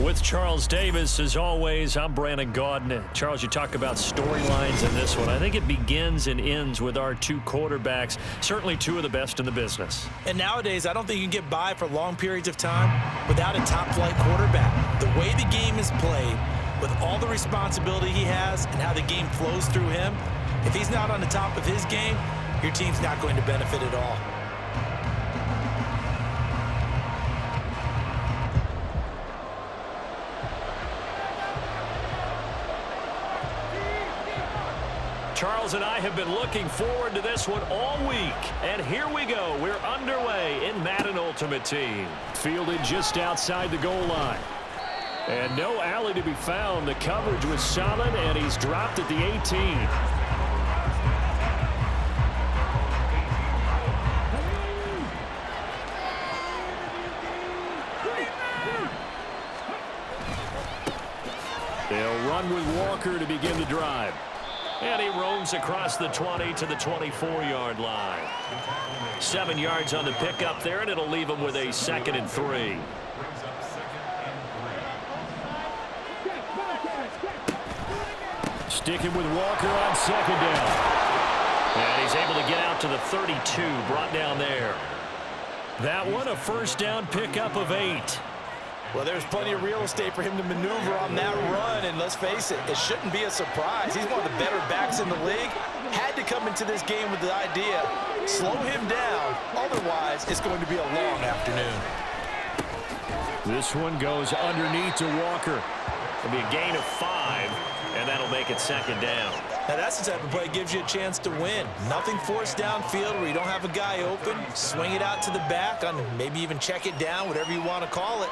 With Charles Davis, as always, I'm Brandon Gaudin. Charles, you talk about storylines in this one. I think it begins and ends with our two quarterbacks, certainly two of the best in the business. And nowadays, I don't think you can get by for long periods of time without a top-flight quarterback. The way the game is played, with all the responsibility he has and how the game flows through him, if he's not on the top of his game, your team's not going to benefit at all. Charles and I have been looking forward to this one all week. And here we go. We're underway in Madden Ultimate Team. Fielded just outside the goal line. And no alley to be found. The coverage was solid, and he's dropped at the 18. They'll run with Walker to begin the drive. And he roams across the 20 to the 24-yard line. 7 yards on the pickup there, and it'll leave him with a 2nd and 3. Sticking with Walker on 2nd down. And he's able to get out to the 32, brought down there. That one, a 1st down pickup of 8. Well, there's plenty of real estate for him to maneuver on that run, and let's face it, it shouldn't be a surprise. He's one of the better backs in the league. Had to come into this game with the idea, slow him down, otherwise it's going to be a long afternoon. This one goes underneath to Walker. It'll be a gain of 5, and that'll make it 2nd down. Now that's the type of play that gives you a chance to win. Nothing forced downfield where you don't have a guy open. Swing it out to the back, on maybe even check it down, whatever you want to call it.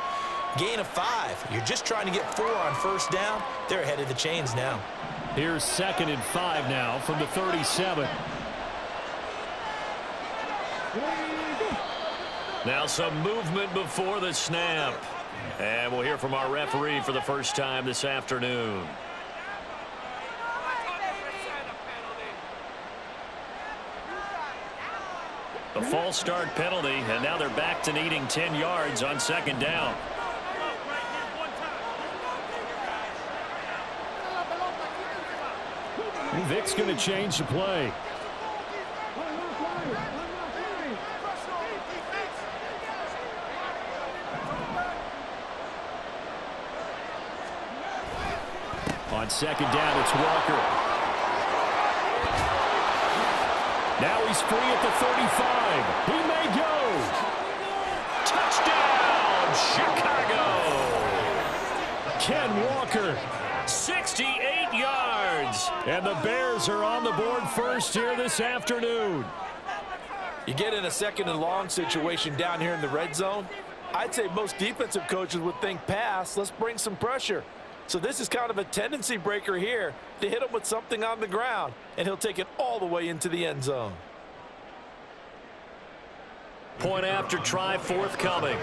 Gain of 5. You're just trying to get 4 on 1st down. They're ahead of the chains now. Here's 2nd and 5 now from the 37. Now some movement before the snap. And we'll hear from our referee for the first time this afternoon. A false start penalty, and now they're back to needing 10 yards on 2nd down. Vic's going to change the play. On 2nd down, it's Walker. Now he's free at the 35. He may go. Touchdown, Chicago. Ken Walker, 68 yards. And the Bears are on the board first here this afternoon. You get in a 2nd and long situation down here in the red zone. I'd say most defensive coaches would think pass. Let's bring some pressure. So this is kind of a tendency breaker here to hit him with something on the ground, and he'll take it all the way into the end zone. Point after try forthcoming.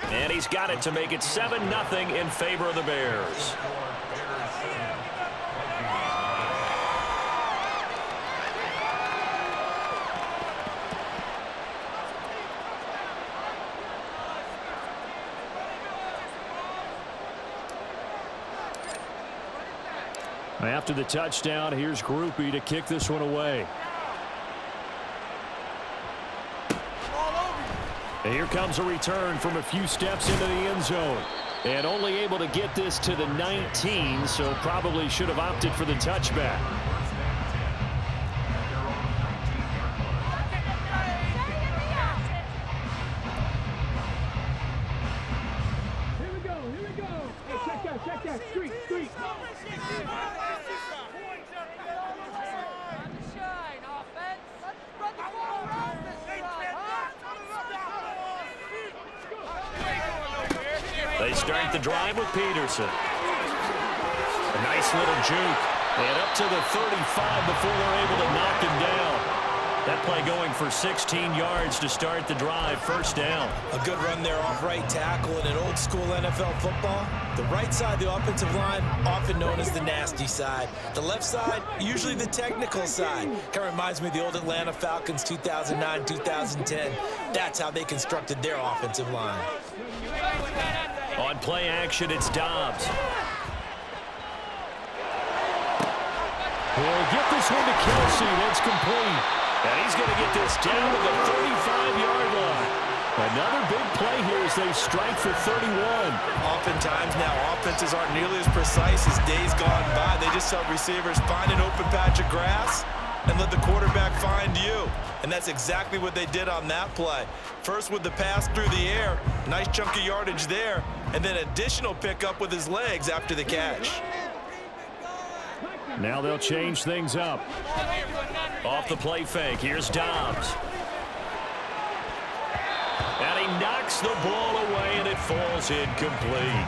And he's got it to make it 7-0 in favor of the Bears. After the touchdown, here's Groupie to kick this one away. And here comes a return from a few steps into the end zone. And only able to get this to the 19, so probably should have opted for the touchback. Check that. Street. They start the drive with Peterson. A nice little juke. And up to the 35 before they're able to knock him down. That that play going for 16 yards to start the drive. First down. A good run there off right tackle in an old school NFL football. The right side, the offensive line, often known as the nasty side. The left side, usually the technical side. Kind of reminds me of the old Atlanta Falcons 2009, 2010. That's how they constructed their offensive line. On play action, it's Dobbs. He'll get this one to Kelsey. That's complete. And he's going to get this down to the 35-yard line. Another big play here as they strike for 31. Oftentimes now, offenses aren't nearly as precise as days gone by. They just help receivers find an open patch of grass and let the quarterback find you. And that's exactly what they did on that play. First with the pass through the air, nice chunk of yardage there, and then additional pickup with his legs after the catch. Now they'll change things up. Off the play fake, here's Dobbs. And he knocks the ball away, and it falls incomplete.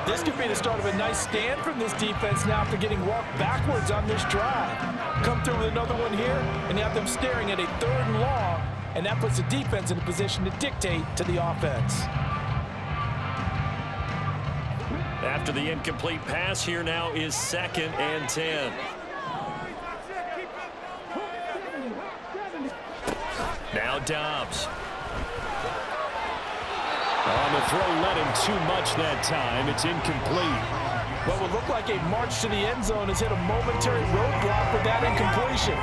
This could be the start of a nice stand from this defense now after getting walked backwards on this drive. Come through with another one here, and you have them staring at a 3rd and long, and that puts the defense in a position to dictate to the offense. After the incomplete pass, here now is 2nd and 10. Now Dobbs. On the throw, led him too much that time. It's incomplete. What would look like a march to the end zone has hit a momentary roadblock with that incompletion.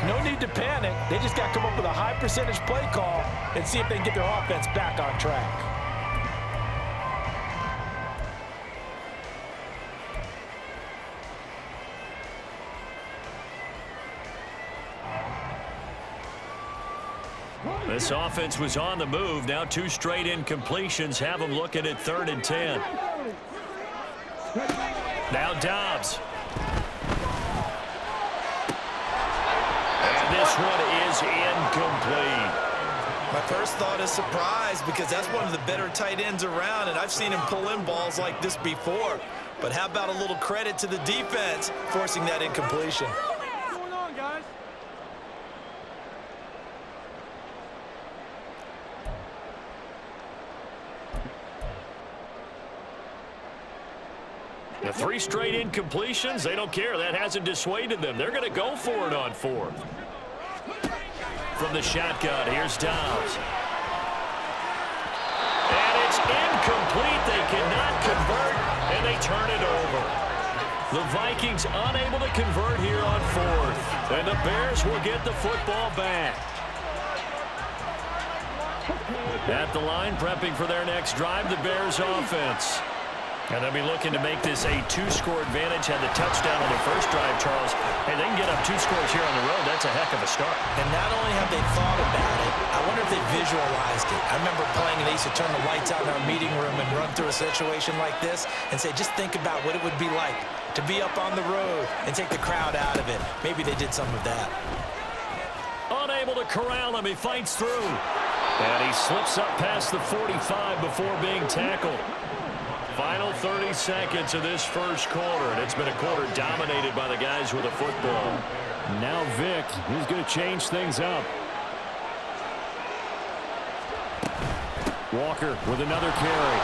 No need to panic. They just got to come up with a high percentage play call and see if they can get their offense back on track. This offense was on the move. Now 2 straight incompletions have them looking at 3rd and 10. Now Dobbs. And this one is incomplete. My first thought is surprise because that's one of the better tight ends around, and I've seen him pull in balls like this before. But how about a little credit to the defense forcing that incompletion? What's going on, guys? The 3 straight incompletions, they don't care. That hasn't dissuaded them. They're going to go for it on 4th. From the shotgun, here's Dobbs. And it's incomplete. They cannot convert, and they turn it over. The Vikings unable to convert here on 4th. And the Bears will get the football back. At the line, prepping for their next drive, the Bears offense. And they'll be looking to make this a 2-score advantage. Had the touchdown on the first drive, Charles. Hey, they can get up 2 scores here on the road. That's a heck of a start. And not only have they thought about it, I wonder if they visualized it. I remember playing, and they used to turn the lights out in our meeting room and run through a situation like this and say, just think about what it would be like to be up on the road and take the crowd out of it. Maybe they did some of that. Unable to corral him. He fights through. And he slips up past the 45 before being tackled. Final 30 seconds of this first quarter, and it's been a quarter dominated by the guys with the football. Now Vic, he's going to change things up. Walker with another carry.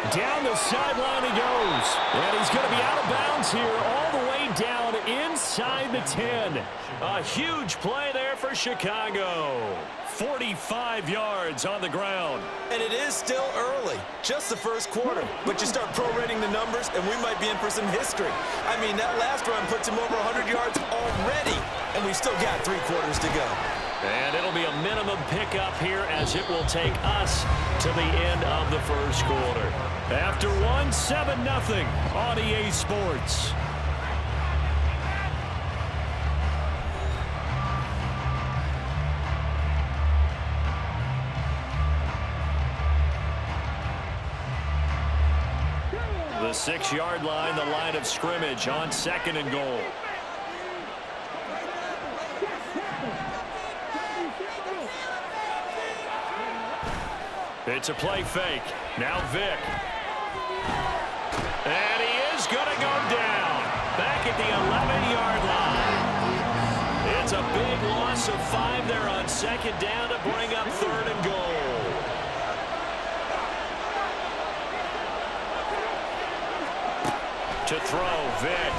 Down the sideline he goes. And he's going to be out of bounds here all the way down inside the 10. A huge play there for Chicago. 45 yards on the ground. And it is still early, just the first quarter. But you start prorating the numbers, and we might be in for some history. I mean, that last run puts him over 100 yards already, and we've still got 3 quarters to go. And it'll be a minimum pickup here as it will take us to the end of the first quarter. After 7-0 on EA Sports. The 6-yard line, the line of scrimmage on 2nd and goal. It's a play fake. Now Vic. And he is going to go down. Back at the 11-yard line. loss of 5 there on second down to bring up 3rd and goal. To throw, Vic.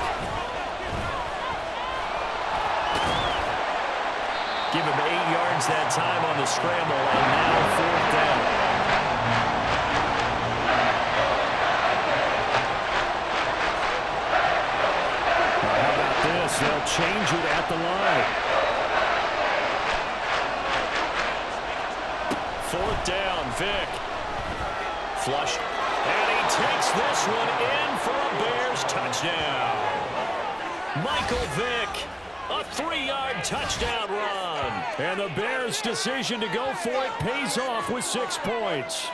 Give him 8 yards that time on the scramble, and now 4th down. How about this? They'll change it at the line. 4th down, Vic. Flush. And he takes this one in for a Bears touchdown. Michael Vick, a 3-yard touchdown run. And the Bears' decision to go for it pays off with 6 points.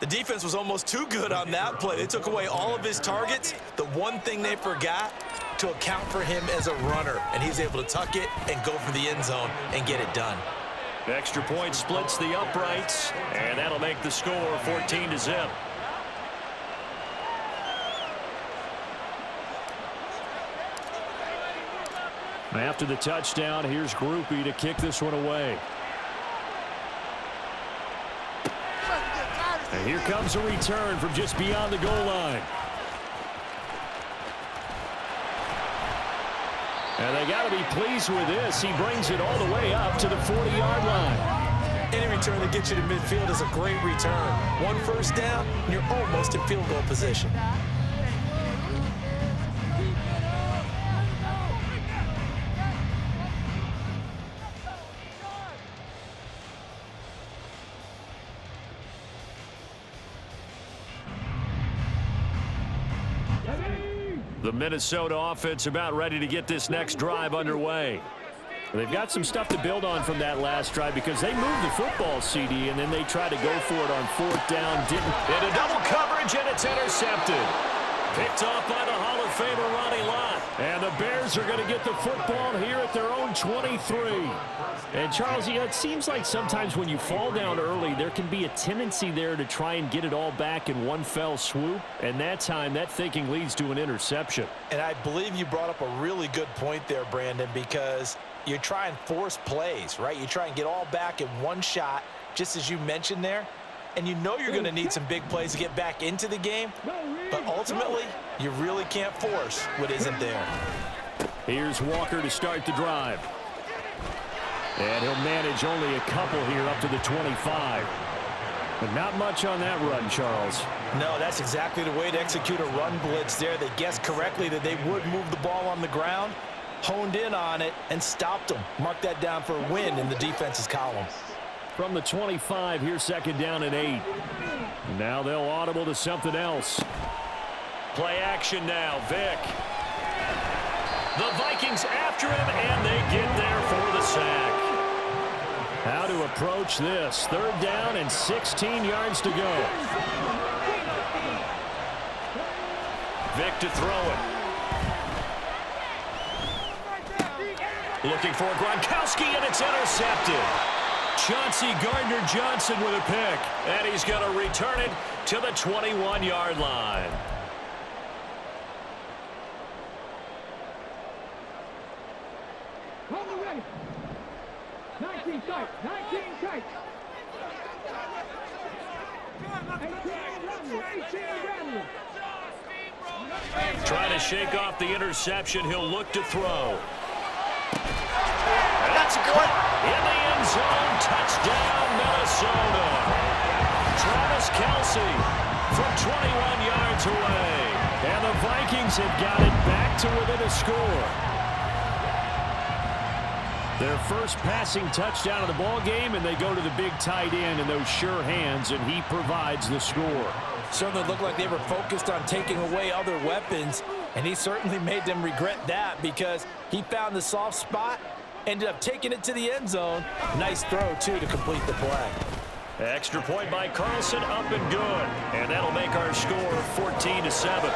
The defense was almost too good on that play. They took away all of his targets. The one thing they forgot, to account for him as a runner. And he's able to tuck it and go for the end zone and get it done. Extra point splits the uprights, and that'll make the score 14-0. After the touchdown, here's Groupie to kick this one away. And here comes a return from just beyond the goal line. And they got to be pleased with this. He brings it all the way up to the 40-yard line. Any return that gets you to midfield is a great return. 1 first down, and you're almost in field goal position. The Minnesota offense about ready to get this next drive underway. They've got some stuff to build on from that last drive because they moved the football, CD, and then they tried to go for it on 4th down, didn't. Into double coverage, and it's intercepted. Picked off by the Hall of Famer Ronnie Lott. And the Bears are going to get the football here at their own 23. And, Charles, you know, it seems like sometimes when you fall down early, there can be a tendency there to try and get it all back in one fell swoop. And that time, that thinking leads to an interception. And I believe you brought up a really good point there, Brandon, because you try and force plays, right? You try and get all back in one shot, just as you mentioned there. And you know you're going to need some big plays to get back into the game. But ultimately, you really can't force what isn't there. Here's Walker to start the drive. And he'll manage only a couple here up to the 25. But not much on that run, Charles. No, that's exactly the way to execute a run blitz there. They guessed correctly that they would move the ball on the ground, honed in on it, and stopped them. Mark that down for a win in the defense's column. From the 25, here's 2nd down and 8. Now they'll audible to something else. Play action now, Vic. The Vikings after him, and they get there for the sack. How to approach this. 3rd down and 16 yards to go. Vic to throw it. Looking for Gronkowski, and it's intercepted. Chauncey Gardner-Johnson with a pick, and he's going to return it to the 21-yard line. Hold the ready. 19 tight. 19 tight. 18 run. Trying to shake off the interception. He'll look to throw. That's caught in the end zone. Touchdown, Minnesota. Travis Kelce from 21 yards away. And the Vikings have got it back to within a score. Their first passing touchdown of the ball game, and they go to the big tight end in those sure hands, and he provides the score. Certainly looked like they were focused on taking away other weapons, and he certainly made them regret that because he found the soft spot, ended up taking it to the end zone. Nice throw, too, to complete the play. Extra point by Carlson, up and good. And that'll make our score 14-7.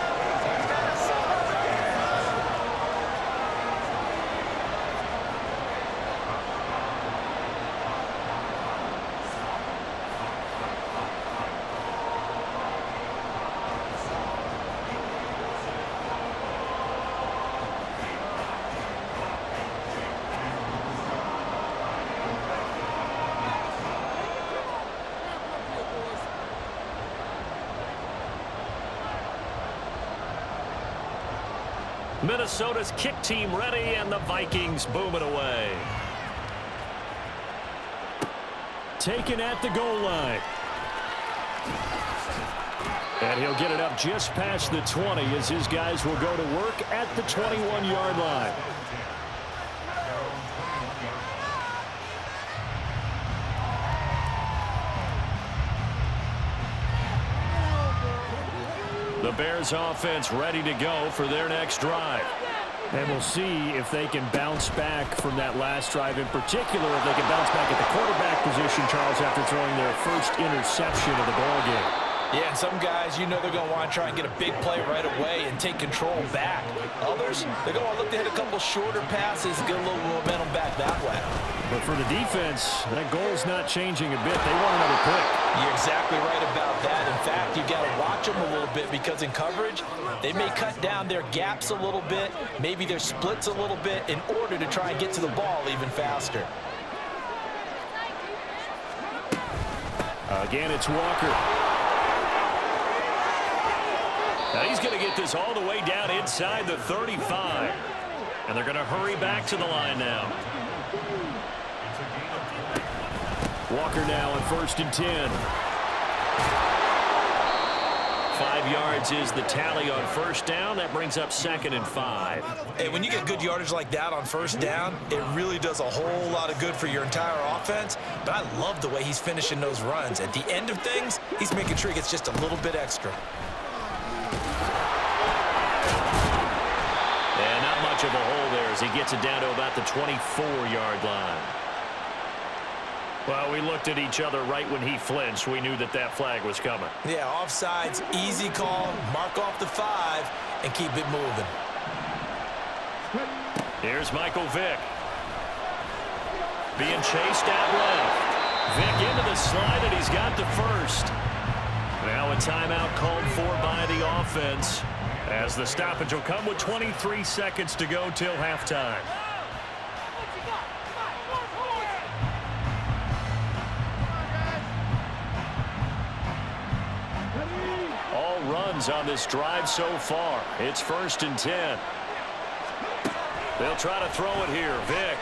Minnesota's kick team ready, and the Vikings boom it away. Taken at the goal line. And he'll get it up just past the 20 as his guys will go to work at the 21-yard line. The Bears offense ready to go for their next drive. And we'll see if they can bounce back from that last drive, in particular if they can bounce back at the quarterback position, Charles, after throwing their first interception of the ballgame. Yeah, and some guys, you know they're going to want to try and get a big play right away and take control back. Others, they're going to want to look to hit a couple shorter passes, get a little momentum back that way. But for the defense, that goal's not changing a bit. They want another pick. You're exactly right about that. In fact, you've got to watch them a little bit because in coverage, they may cut down their gaps a little bit, maybe their splits a little bit in order to try and get to the ball even faster. Again, it's Walker. Now he's going to get this all the way down inside the 35. And they're going to hurry back to the line now. Walker now on 1st and 10. 5 yards is the tally on first down. That brings up 2nd and 5. Hey, when you get good yardage like that on first down, it really does a whole lot of good for your entire offense. But I love the way he's finishing those runs. At the end of things, he's making sure he gets just a little bit extra. And not much of a hole there as he gets it down to about the 24-yard line. Well, we looked at each other right when he flinched. We knew that that flag was coming. Yeah, offsides, easy call, mark off the 5, and keep it moving. Here's Michael Vick. Being chased out left. Vick into the slide, and he's got the first. Now a timeout called for by the offense, as the stoppage will come with 23 seconds to go till halftime. All runs on this drive so far. It's 1st and 10. They'll try to throw it here. Vick.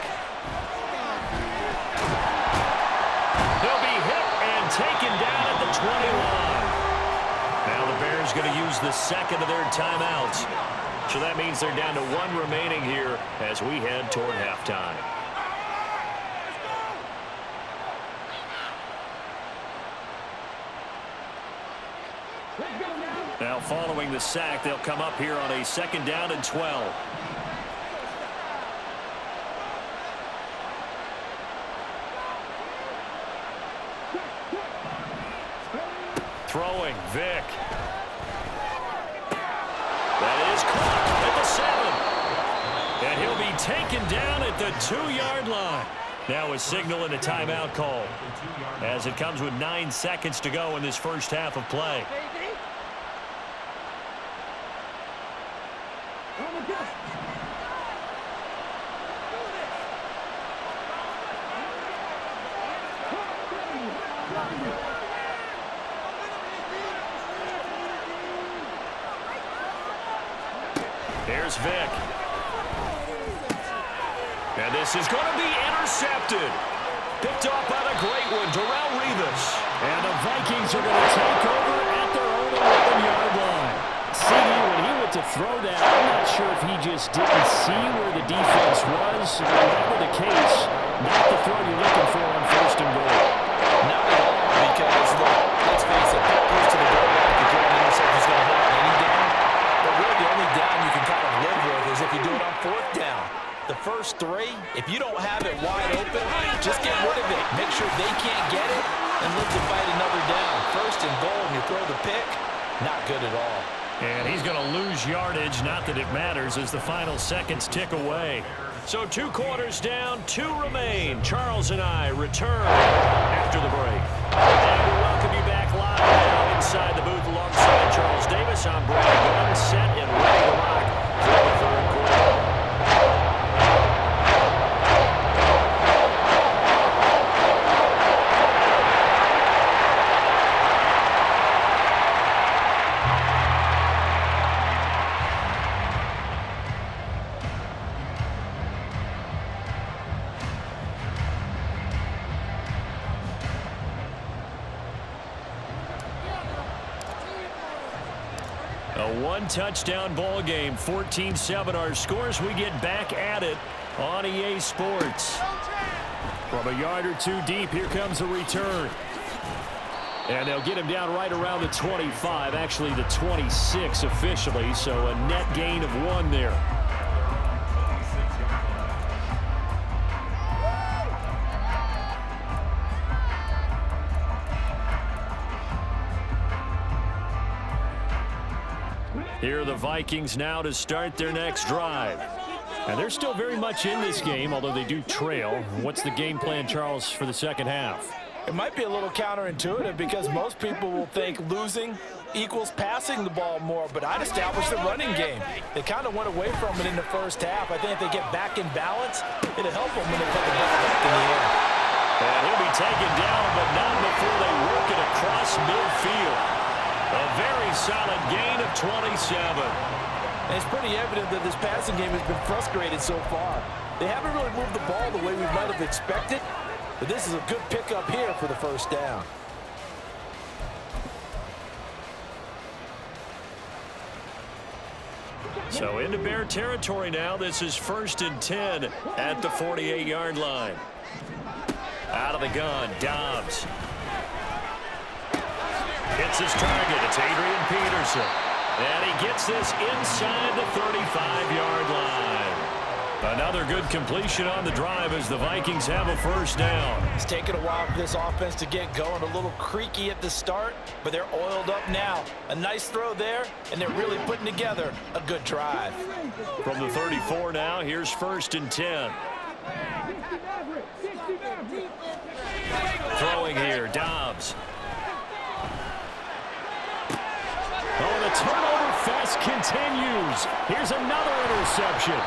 He'll be hit and taken down at the 20-line. Now the Bears going to use the second of their timeouts. So that means they're down to 1 remaining here as we head toward halftime. Now following the sack, they'll come up here on a 2nd down and 12. Throwing, Vick. That is caught at the 7. And he'll be taken down at the 2-yard line. Now a signal and a timeout call, as it comes with 9 seconds to go in this first half of play. Here's Vick. And this is going to be intercepted. Picked off by the great one, Darrelle Revis. And the Vikings are going to take over at their own 11-yard line. See, when he went to throw that, I'm not sure if he just didn't see where the defense was. Whatever the case, not the throw you're looking for on 1st and goal. Not at all, because, look, let's face it, that goes to the goal line. The throw interception is going to hurt any down. But really, the only down you can kind of live with is if you do it on 4th down. The first 3, if you don't have it wide open, just get rid of it. Make sure they can't get it and live to fight another down. 1st and goal, and you throw the pick, not good at all. And he's going to lose yardage, not that it matters, as the final seconds tick away. So 2 quarters down, 2 remain. Charles and I return after the break. And we welcome you back live now inside the booth alongside Charles Davis. I'm Brad Gunn, set and ready to rock for the 3rd quarter. One touchdown ball game, 14-7 our scores. We get back at it on EA Sports. From a yard or two deep, here comes a return. And they'll get him down right around the 25, actually the 26 officially, so a net gain of 1 there. Here are the Vikings now to start their next drive. And they're still very much in this game, although they do trail. What's the game plan, Charles, for the second half? It might be a little counterintuitive because most people will think losing equals passing the ball more, but I'd establish the running game. They kind of went away from it in the first half. I think if they get back in balance, it'll help them when they put the ball back in the air. And he'll be taken down, but not before they work it across midfield. A very solid gain of 27. And it's pretty evident that this passing game has been frustrated so far. They haven't really moved the ball the way we might have expected, but this is a good pickup here for the first down. So into Bear territory now. This is 1st and 10 at the 48-yard line. Out of the gun, Dobbs. Hits his target. It's Adrian Peterson. And he gets this inside the 35-yard line. Another good completion on the drive as the Vikings have a first down. It's taken a while for this offense to get going. A little creaky at the start, but they're oiled up now. A nice throw there, and they're really putting together a good drive. From the 34 now, here's 1st and 10. Throwing here, Dobbs. Oh, the turnover fest continues. Here's another interception.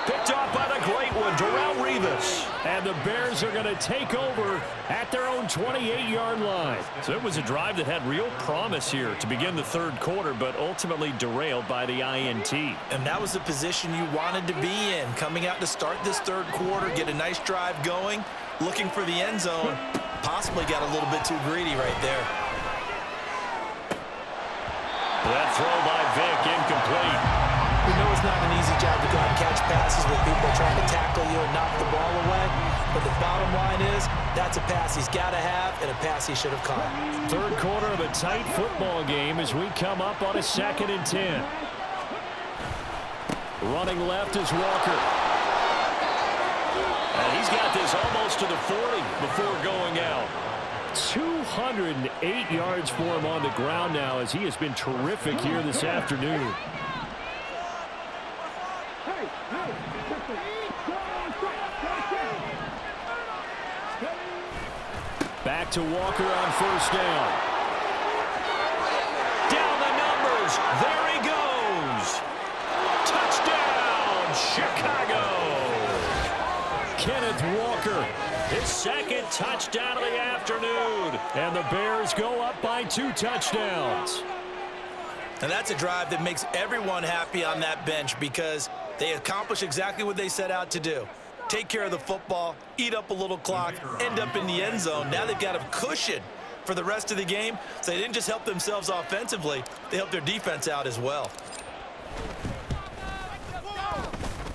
Picked off by the great one, Darrelle Revis. And the Bears are going to take over at their own 28-yard line. So it was a drive that had real promise here to begin the third quarter, but ultimately derailed by the INT. And that was the position you wanted to be in. Coming out to start this third quarter, get a nice drive going, looking for the end zone. Possibly got a little bit too greedy right there. That throw by Vick, incomplete. We know it's not an easy job to go out and catch passes with people trying to tackle you and knock the ball away. But the bottom line is, that's a pass he's got to have and a pass he should have caught. Third quarter of a tight football game as we come up on a 2nd and 10. Running left is Walker. And he's got this almost to the 40 before going out. 208 yards for him on the ground now as he has been terrific here this afternoon. Back to Walker on first down. Down the numbers. There he goes. Touchdown, Chicago. Kenneth Walker, his 2nd touchdown of the afternoon. And the Bears go up by 2 touchdowns. And that's a drive that makes everyone happy on that bench because they accomplish exactly what they set out to do. Take care of the football, eat up a little clock, end up in the end zone. Now they've got a cushion for the rest of the game. So they didn't just help themselves offensively, they helped their defense out as well.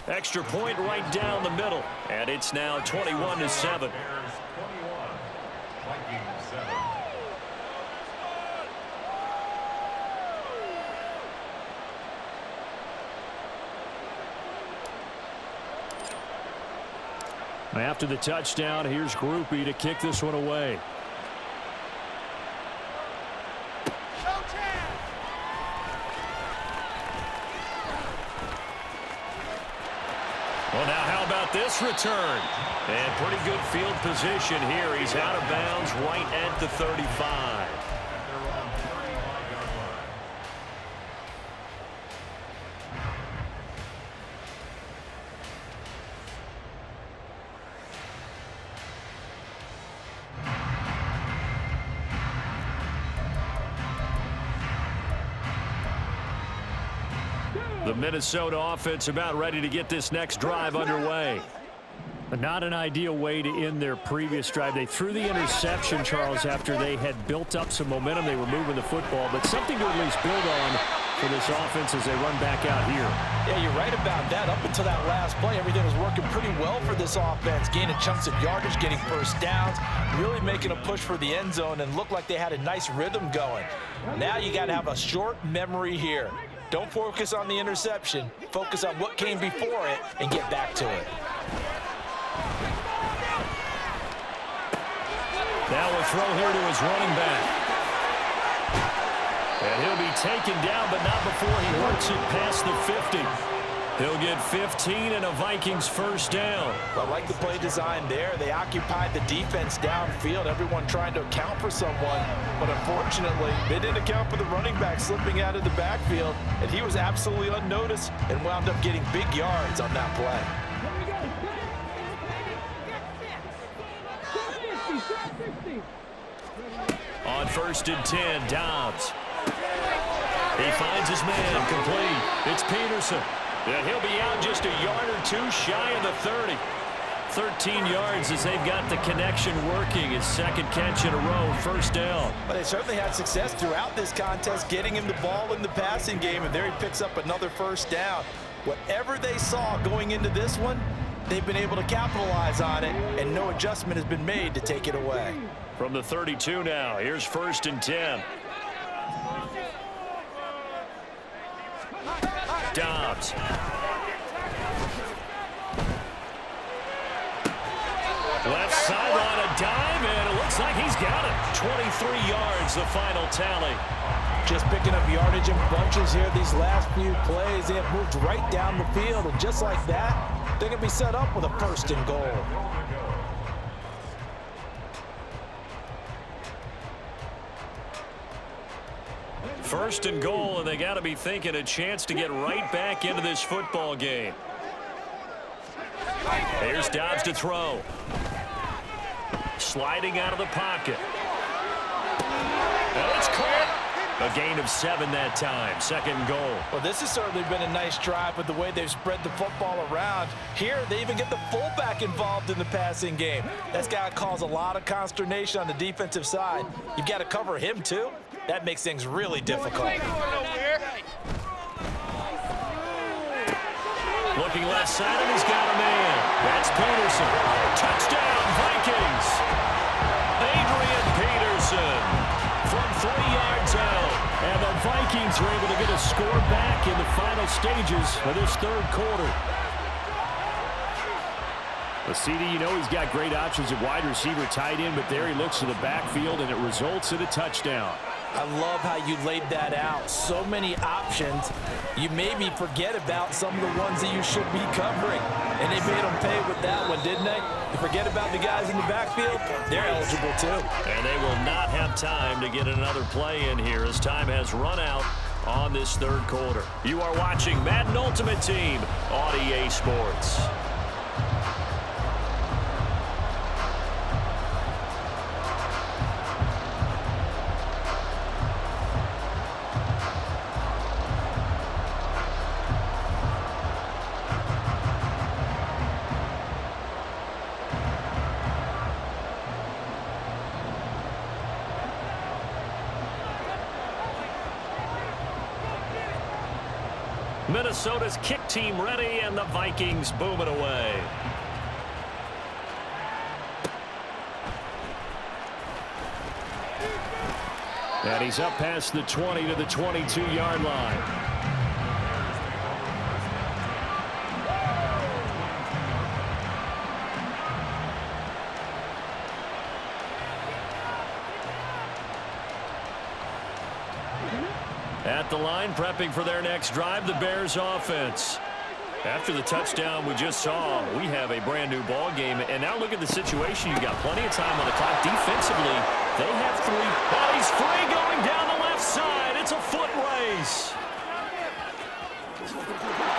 Extra point right down the middle. And it's now 21-7. After the touchdown, here's Groupie to kick this one away. Well, now how about this return? And pretty good field position here. He's out of bounds right at the 35. The Minnesota offense about ready to get this next drive underway. But not an ideal way to end their previous drive. They threw the interception, Charles, after they had built up some momentum. They were moving the football, but something to at least build on for this offense as they run back out here. Yeah, you're right about that. Up until that last play, everything was working pretty well for this offense. Gaining chunks of yardage, getting first downs, really making a push for the end zone, and looked like they had a nice rhythm going. Now you got to have a short memory here. Don't focus on the interception. Focus on what came before it and get back to it. Now a throw here to his running back. And he'll be taken down, but not before he works it past the 50. He'll get 15 and a Vikings first down. Well, I like the play design there. They occupied the defense downfield, everyone trying to account for someone. But unfortunately, they didn't account for the running back slipping out of the backfield, and he was absolutely unnoticed and wound up getting big yards on that play. On 1st and 10, Dobbs. He finds his man complete. It's Peterson. And he'll be out just a yard or two shy of the 30. 13 yards as they've got the connection working. His second catch in a row, first down. But they certainly had success throughout this contest, getting him the ball in the passing game, and there he picks up another first down. Whatever they saw going into this one, they've been able to capitalize on it, and no adjustment has been made to take it away. From the 32 now, here's 1st and 10. Dobbs. Left sideline, a dive, and it looks like he's got it. 23 yards, the final tally. Just picking up yardage in bunches here these last few plays. They have moved right down the field, and just like that, they're going to be set up with a 1st and goal. First and goal, and they got to be thinking a chance to get right back into this football game. Here's Dobbs to throw. Sliding out of the pocket. And it's caught. A gain of 7 that time. 2nd goal. Well, this has certainly been a nice drive with the way they've spread the football around. Here, they even get the fullback involved in the passing game. That's got to cause a lot of consternation on the defensive side. You've got to cover him, too. That makes things really difficult. Looking left side, and he's got a man. That's Peterson. Touchdown, Vikings. Adrian Peterson from 3 yards out. And the Vikings are able to get a score back in the final stages of this 3rd quarter. The CD, you know he's got great options at wide receiver, tight end, but there he looks to the backfield, and it results in a touchdown. I love how you laid that out. So many options. You maybe forget about some of the ones that you should be covering. And they made them pay with that one, didn't they? You forget about the guys in the backfield, they're eligible too. And they will not have time to get another play in here as time has run out on this 3rd quarter. You are watching Madden Ultimate Team on EA Sports. Minnesota's kick team ready, and the Vikings boom it away. And he's up past the 20 to the 22-yard line. At the line, prepping for their next drive, the Bears offense. After the touchdown we just saw, we have a brand new ball game. And now look at the situation. You got plenty of time on the clock. Defensively, they have 3. Oh, he's free going down the left side. It's a foot race.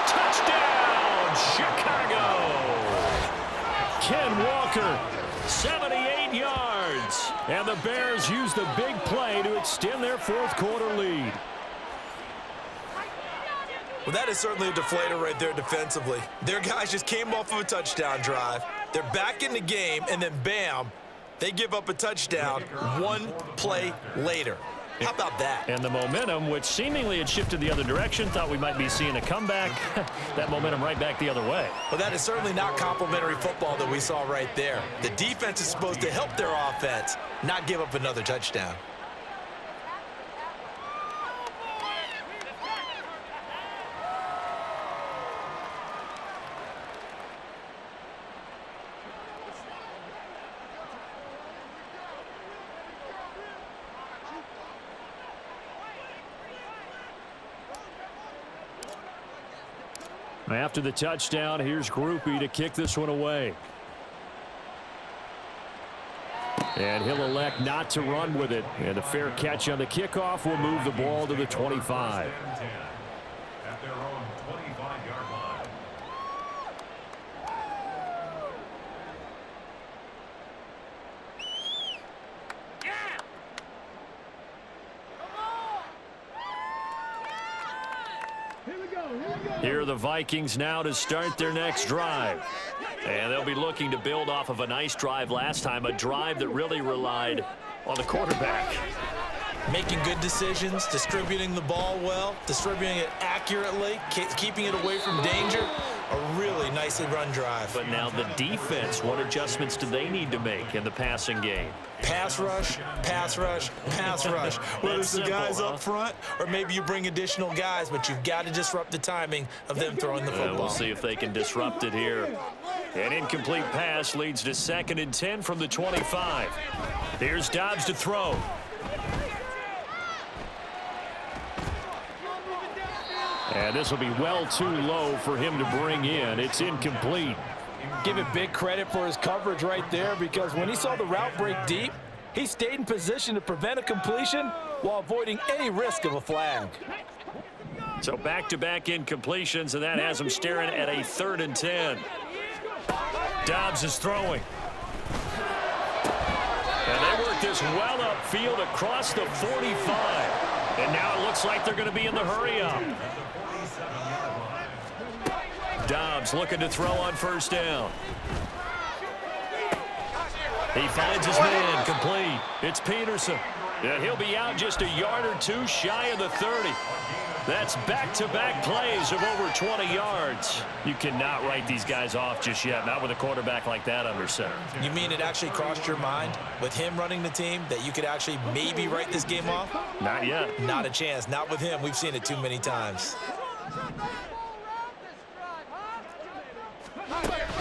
Touchdown, Chicago. Ken Walker, 78 yards. And the Bears use the big play to extend their 4th quarter lead. Well, that is certainly a deflator right there defensively. Their guys just came off of a touchdown drive. They're back in the game, and then bam, they give up a touchdown 1 play later. How about that? And the momentum, which seemingly had shifted the other direction, thought we might be seeing a comeback. That momentum right back the other way. Well, that is certainly not complimentary football that we saw right there. The defense is supposed to help their offense, not give up another touchdown. After the touchdown, here's Groupie to kick this one away. And he'll elect not to run with it. And a fair catch on the kickoff will move the ball to the 25. At their own 25-yard line. Here are the Vikings now to start their next drive. And they'll be looking to build off of a nice drive last time, a drive that really relied on the quarterback. Making good decisions, distributing the ball well, distributing it accurately, keeping it away from danger. A really nicely run drive. But now the defense, what adjustments do they need to make in the passing game? Pass rush, pass rush, pass rush. Whether it's the guys up front or maybe you bring additional guys, but you've got to disrupt the timing of them throwing the football. We'll see if they can disrupt it here. An incomplete pass leads to 2nd and 10 from the 25. Here's Dobbs to throw. And this will be well too low for him to bring in. It's incomplete. Give it big credit for his coverage right there, because when he saw the route break deep, he stayed in position to prevent a completion while avoiding any risk of a flag. So back-to-back incompletions, and that has him staring at a 3rd and 10. Dobbs is throwing. And they work this well upfield across the 45. And now it looks like they're going to be in the hurry-up. Dobbs looking to throw on 1st down. He finds his man, complete. It's Peterson. And he'll be out just a yard or two shy of the 30. That's back-to-back plays of over 20 yards. You cannot write these guys off just yet, not with a quarterback like that under center. You mean it actually crossed your mind with him running the team that you could actually maybe write this game off? Not yet. Not a chance. Not with him. We've seen it too many times.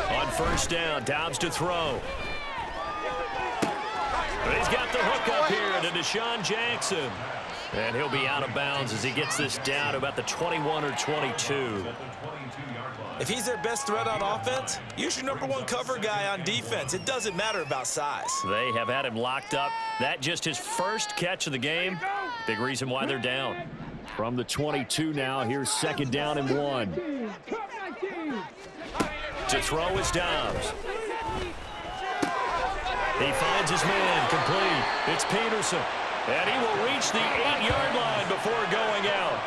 On 1st down, Dobbs to throw. But he's got the hook up here to Deshaun Jackson. And he'll be out of bounds as he gets this down to about the 21 or 22. If he's their best threat on offense, use your #1 cover guy on defense. It doesn't matter about size. They have had him locked up. That just his first catch of the game. Big reason why they're down. From the 22 now, here's 2nd down and 1. To throw is Dobbs. He finds his man, complete. It's Peterson. And he will reach the 8-yard line before going out.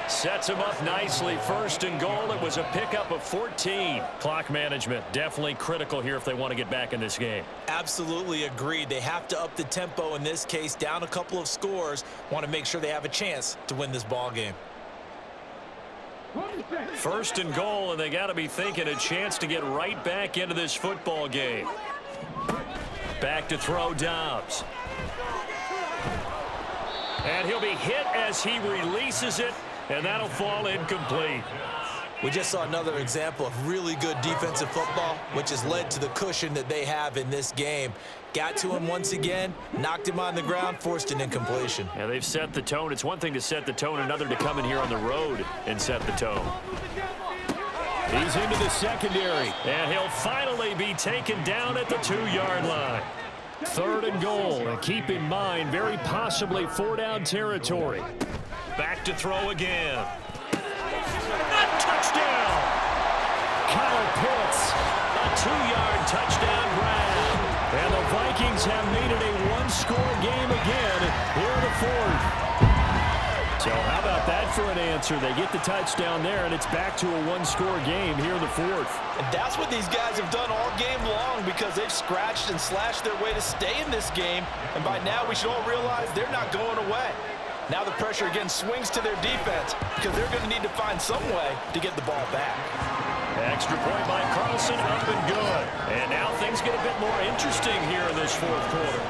Sets him up nicely. 1st and goal. It was a pickup of 14. Clock management definitely critical here if they want to get back in this game. Absolutely agreed. They have to up the tempo in this case, down a couple of scores. Want to make sure they have a chance to win this ball game. 1st and goal, and they got to be thinking a chance to get right back into this football game. Back to throw Dobbs. And he'll be hit as he releases it, and that'll fall incomplete. We just saw another example of really good defensive football, which has led to the cushion that they have in this game. Got to him once again, knocked him on the ground, forced an incompletion. Yeah, they've set the tone. It's one thing to set the tone, another to come in here on the road and set the tone. He's into the secondary, and he'll finally be taken down at the 2-yard line. 3rd and goal, and keep in mind, very possibly 4-down territory. Back to throw again. Touchdown! Kyle Pitts, a 2-yard touchdown grab. And the Vikings have made it a 1-score game again here in the 4th. So how about that for an answer? They get the touchdown there, and it's back to a one-score game here in the fourth. And that's what these guys have done all game long because they've scratched and slashed their way to stay in this game. And by now, we should all realize they're not going away. Now the pressure again swings to their defense because they're going to need to find some way to get the ball back. Extra point by Carlson, up and good. And now things get a bit more interesting here in this fourth quarter.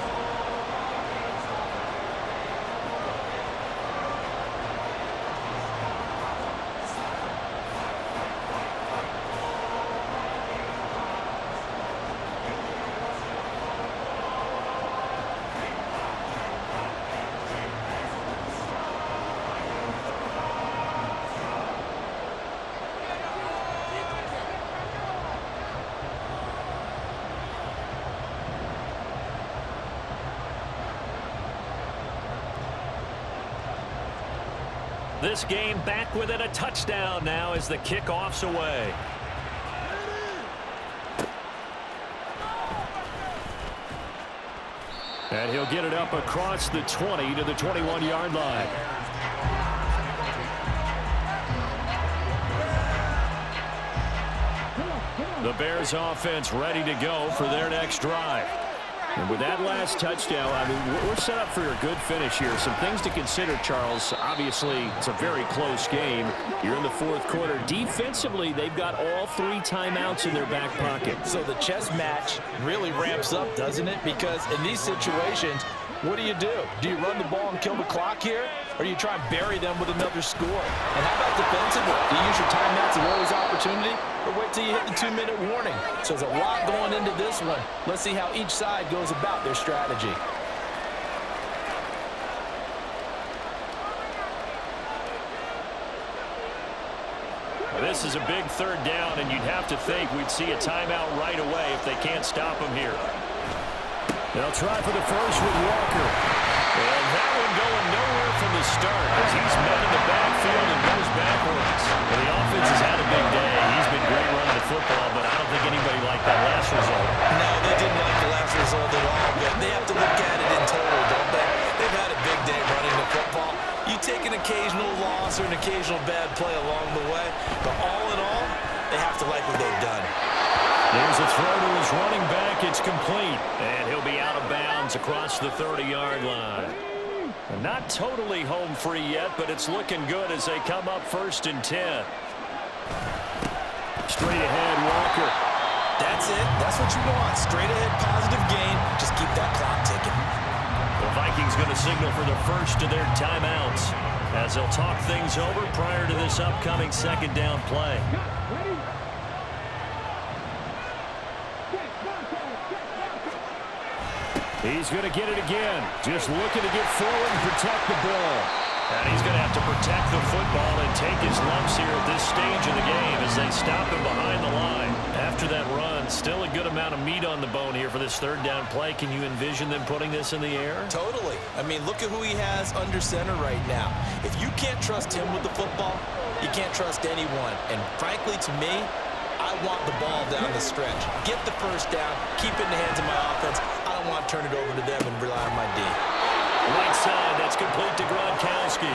This game back within a touchdown now as the kickoff's away. And he'll get it up across the 20 to the 21-yard line. The Bears offense ready to go for their next drive. And with that last touchdown, I mean, we're set up for a good finish here. Some things to consider, Charles. Obviously, it's a very close game. You're in the fourth quarter. Defensively, they've got all 3 timeouts in their back pocket. So the chess match really ramps up, doesn't it? Because in these situations, what do? Do you run the ball and kill the clock here? Or do you try and bury them with another score? And how about defensively? Do you use your timeouts at earliest opportunity? Or wait till you hit the 2-minute warning? So there's a lot going into this one. Let's see how each side goes about their strategy. This is a big third down, and you'd have to think we'd see a timeout right away if they can't stop him here. They'll try for the first with Walker. And that one going nowhere from the start as he's met in the backfield and goes backwards. Well, the offense has had a big day. He's been great running the football, but I don't think anybody liked that last result. No, they didn't like the last result at all, but they have to look at it in total, don't they? They've had a big day running the football. You take an occasional loss or an occasional bad play along the way, but all in all, they have to like what they've done. There's a throw to his running back. It's complete. And he'll be out of bounds across the 30-yard line. And not totally home free yet, but it's looking good as they come up 1st and 10. Straight ahead, Walker. That's it. That's what you want. Straight ahead, positive gain. Just keep that clock ticking. The Vikings going to signal for the first of their timeouts as they'll talk things over prior to this upcoming 2nd down play. He's going to get it again. Just looking to get forward and protect the ball. And he's going to have to protect the football and take his lumps here at this stage of the game as they stop him behind the line. After that run, still a good amount of meat on the bone here for this 3rd down play. Can you envision them putting this in the air? Totally. I mean, look at who he has under center right now. If you can't trust him with the football, you can't trust anyone. And frankly, to me, I want the ball down the stretch. Get the first down, keep it in the hands of my offense. I don't want to turn it over to them and rely on my D. Right side, that's complete to Gronkowski.